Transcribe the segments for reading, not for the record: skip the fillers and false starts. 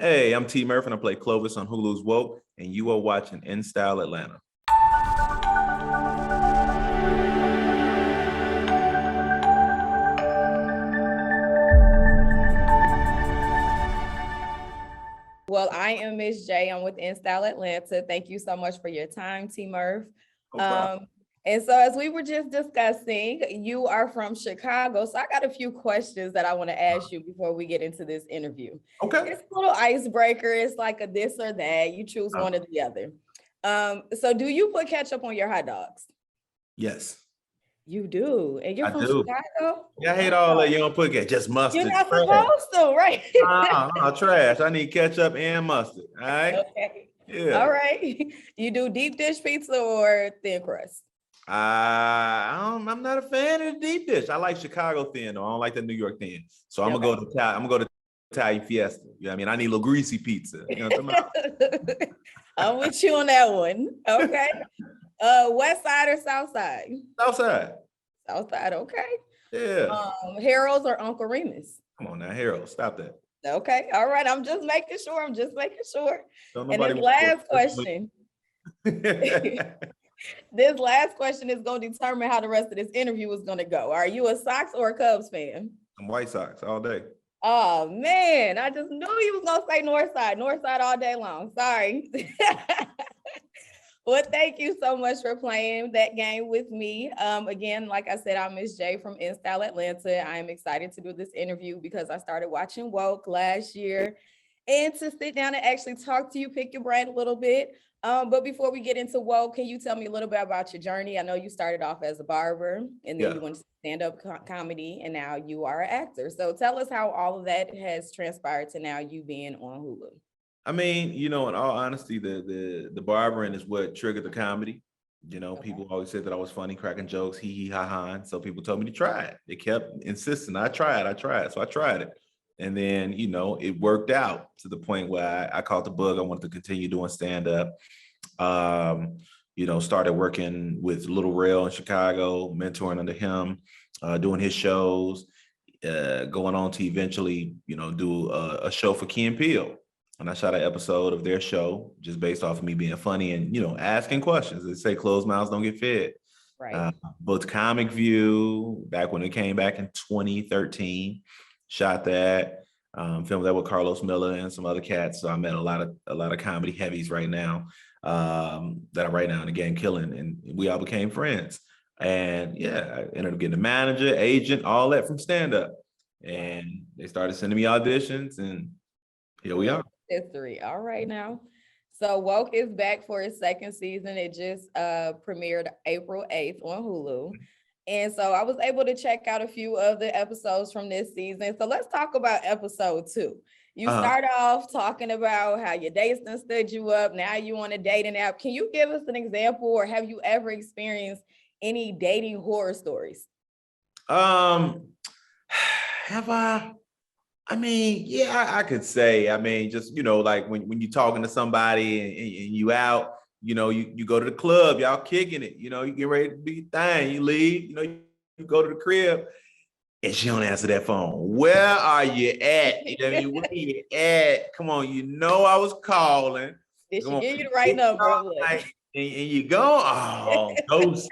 Hey, I'm T. Murph, and I play Clovis on Hulu's Woke, and you are watching In Style Atlanta. Well, I am Miss J. I'm with In Style Atlanta. Thank you so much for your time, T. Murph. No problem. And so as we were just discussing, you are from Chicago. So I got a few questions that I want to ask you before we get into this interview. Okay. It's a little icebreaker. It's like a this or that. You choose one or the other. So do you put ketchup on your hot dogs? Yes, You do. And you're I from do. Chicago? Yeah, I hate all that. You don't put ketchup, just mustard. You're not Trash. supposed to, right? Trash. I need ketchup and mustard. All right. Okay. Yeah. All right. You do deep dish pizza or thin crust? I'm not a fan of the deep dish. I like Chicago thin, though. I don't like the New York thin. So I'm gonna go to Italian Fiesta. You know what I mean? I need a little greasy pizza. You know what I'm talking about? I'm with you on that one. Okay. West side or south side? South side. South side, okay. Yeah. Harold's or Uncle Remus? Come on now, Harold. Stop that. Okay. All right. I'm just making sure. And Nobody this last question. This last question is going to determine how the rest of this interview is going to go. Are you a Sox or a Cubs fan? I'm White Sox all day. Oh man, I just knew you was gonna say North Side all day long. Sorry. Well, thank you so much for playing that game with me. Again, like I said, I'm Miss J from In Style Atlanta. I am excited to do this interview because I started watching Woke last year and to sit down and actually talk to you, pick your brain a little bit. But before we get into Woke, can you tell me a little bit about your journey? I know you started off as a barber and then you went to stand-up comedy and now you are an actor. So tell us how all of that has transpired to now you being on Hulu. I mean, in all honesty, the barbering is what triggered the comedy. People always said that I was funny, cracking jokes, hee ha ha. And so people told me to try it. They kept insisting, I tried. So I tried it. And then, it worked out to the point where I caught the bug. I wanted to continue doing stand-up. Started working with Little Rail in Chicago, mentoring under him, doing his shows, going on to eventually, do a show for Key and Peele. And I shot an episode of their show just based off of me being funny and, asking questions. They say closed mouths don't get fed. Right. Both Comic View, back when it came back in 2013, shot that, filmed that with Carlos Miller and some other cats. So I met a lot of comedy heavies right now that are right now in the game killing, and we all became friends. And I ended up getting a manager, agent, all that from stand-up. And they started sending me auditions, and here we are. History. All right now. So Woke is back for its second season. It just premiered April 8th on Hulu. And so I was able to check out a few of the episodes from this season. So let's talk about episode 2. You start off talking about how your dates done stood you up. Now you on a dating app. Can you give us an example, or have you ever experienced any dating horror stories? Have I? I mean, I could say, just, like when you're talking to somebody and you out, you go to the club, y'all kicking it, you get ready to be thing, you leave, you go to the crib and she don't answer that phone. Where are you at? You know what I mean? Where you at? Come on, I was calling. Did she give you the right number? And you go, ghost.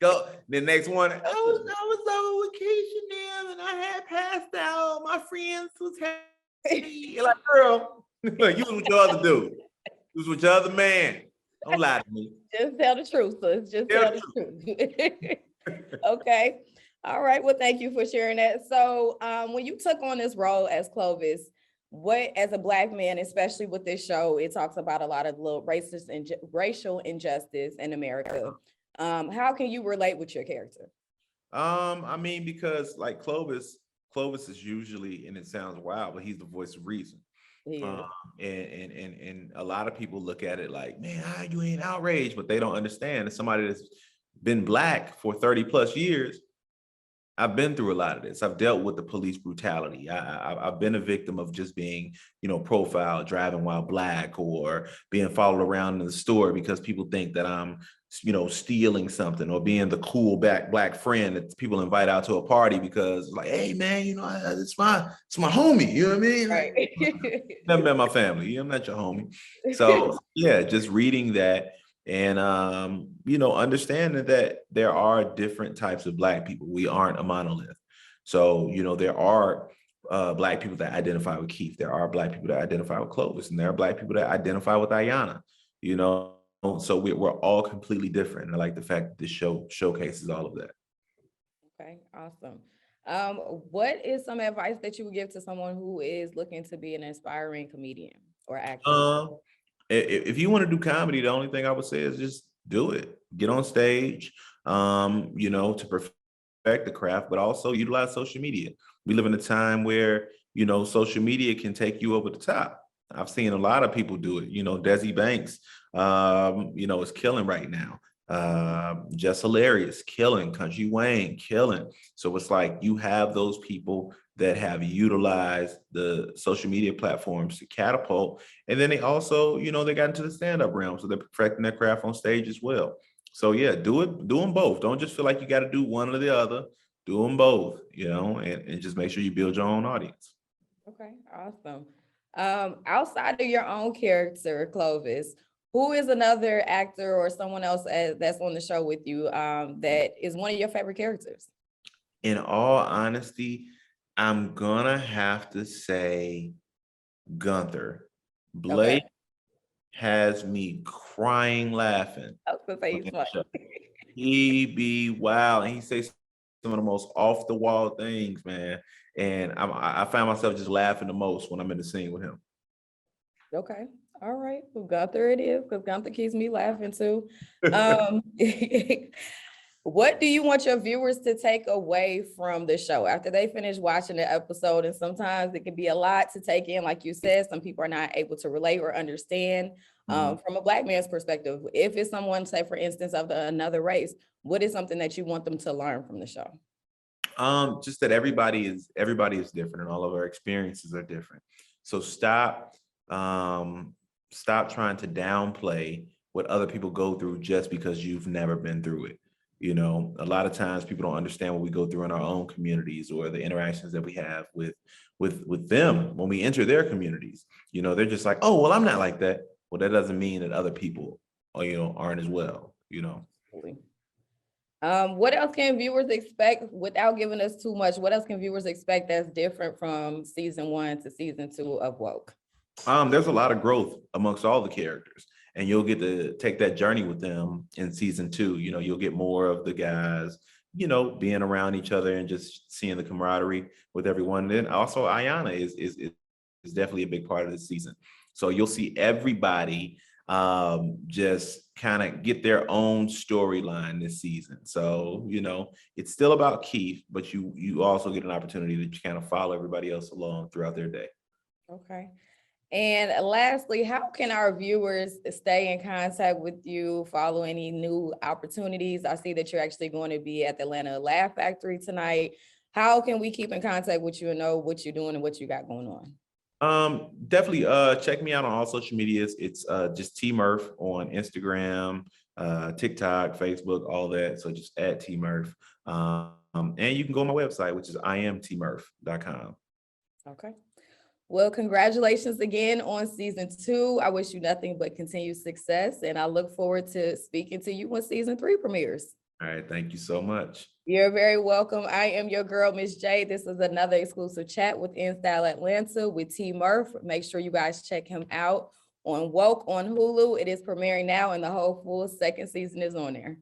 Go the next one. I was on vacation and I had passed out. My friends was happy. You're like, girl, you was with your other dude. You was with your other man. Don't lie to me. Just tell the truth. So it's just tell the truth. Okay. All right. Well, thank you for sharing that. So when you took on this role as Clovis, as a Black man, especially with this show, it talks about a lot of little racist and racial injustice in America. How can you relate with your character? Because like Clovis is usually, and it sounds wild, but he's the voice of reason. And a lot of people look at it like, man, you ain't outraged, but they don't understand. As somebody that's been Black for 30 plus years, I've been through a lot of this. I've dealt with the police brutality. I've been a victim of just being, profiled, driving while black, or being followed around in the store because people think that I'm, stealing something, or being the cool black friend that people invite out to a party because, like, hey man, it's my homie. You know what I mean? Like, Right. never met my family. I'm not your homie. So yeah, just reading that and understanding that there are different types of black people. We aren't a monolith. So there are black people that identify with Keith. There are black people that identify with Clovis, and there are black people that identify with Ayanna. You know, so we're all completely different. And I like the fact that this show showcases all of that. Okay, awesome. What is some advice that you would give to someone who is looking to be an aspiring comedian or actor? Um, if you want to do comedy, the only thing I would say is just do it. Get on stage, to perfect the craft, but also utilize social media. We live in a time where, social media can take you over the top. I've seen a lot of people do it. Desi Banks, is killing right now. Just Hilarious, killing. Country Wayne, killing. So it's like you have those people that have utilized the social media platforms to catapult. And then they also, they got into the stand-up realm. So they're perfecting their craft on stage as well. So yeah, do them both. Don't just feel like you got to do one or the other. Do them both, and just make sure you build your own audience. Okay, awesome. Outside of your own character, Clovis, who is another actor or someone else that's on the show with you that is one of your favorite characters? In all honesty, I'm gonna have to say Gunther. Okay, Blake has me crying laughing. I was gonna say On he's that funny. show. He be wild, and he says some of the most off the wall things, man. And I find myself just laughing the most when I'm in the scene with him. Okay. All right. Well, Gunther it is, because Gunther keeps me laughing too. Um, what do you want your viewers to take away from the show after they finish watching the episode? And sometimes it can be a lot to take in. Like you said, some people are not able to relate or understand Mhm. from a Black man's perspective. If it's someone, say, for instance, of another race, what is something that you want them to learn from the show? Just that everybody is different, and all of our experiences are different. So stop trying to downplay what other people go through just because you've never been through it. A lot of times people don't understand what we go through in our own communities, or the interactions that we have with them when we enter their communities. They're just like, oh, well, I'm not like that. Well, that doesn't mean that other people, aren't as well. What else can viewers expect without giving us too much? What else can viewers expect that's different from season 1 to season 2 of Woke? There's a lot of growth amongst all the characters, and you'll get to take that journey with them in season 2. You'll get more of the guys, being around each other and just seeing the camaraderie with everyone. And then also Ayanna is definitely a big part of this season. So you'll see everybody just kind of get their own storyline this season. So, it's still about Keith, but you also get an opportunity to kind of follow everybody else along throughout their day. Okay. And lastly, how can our viewers stay in contact with you, follow any new opportunities? I see that you're actually going to be at the Atlanta Laugh Factory tonight. How can we keep in contact with you and know what you're doing and what you got going on? Definitely check me out on all social medias. It's just T Murph on Instagram, TikTok, Facebook, all that. So just add T Murph. And you can go on my website, which is imtmurph.com. Okay. Well, congratulations again on season 2. I wish you nothing but continued success, and I look forward to speaking to you when season 3 premieres. All right, thank you so much. You're very welcome. I am your girl, Miss J. This is another exclusive chat with InStyle Atlanta with T Murph. Make sure you guys check him out on Woke on Hulu. It is premiering now, and the whole full second season is on there.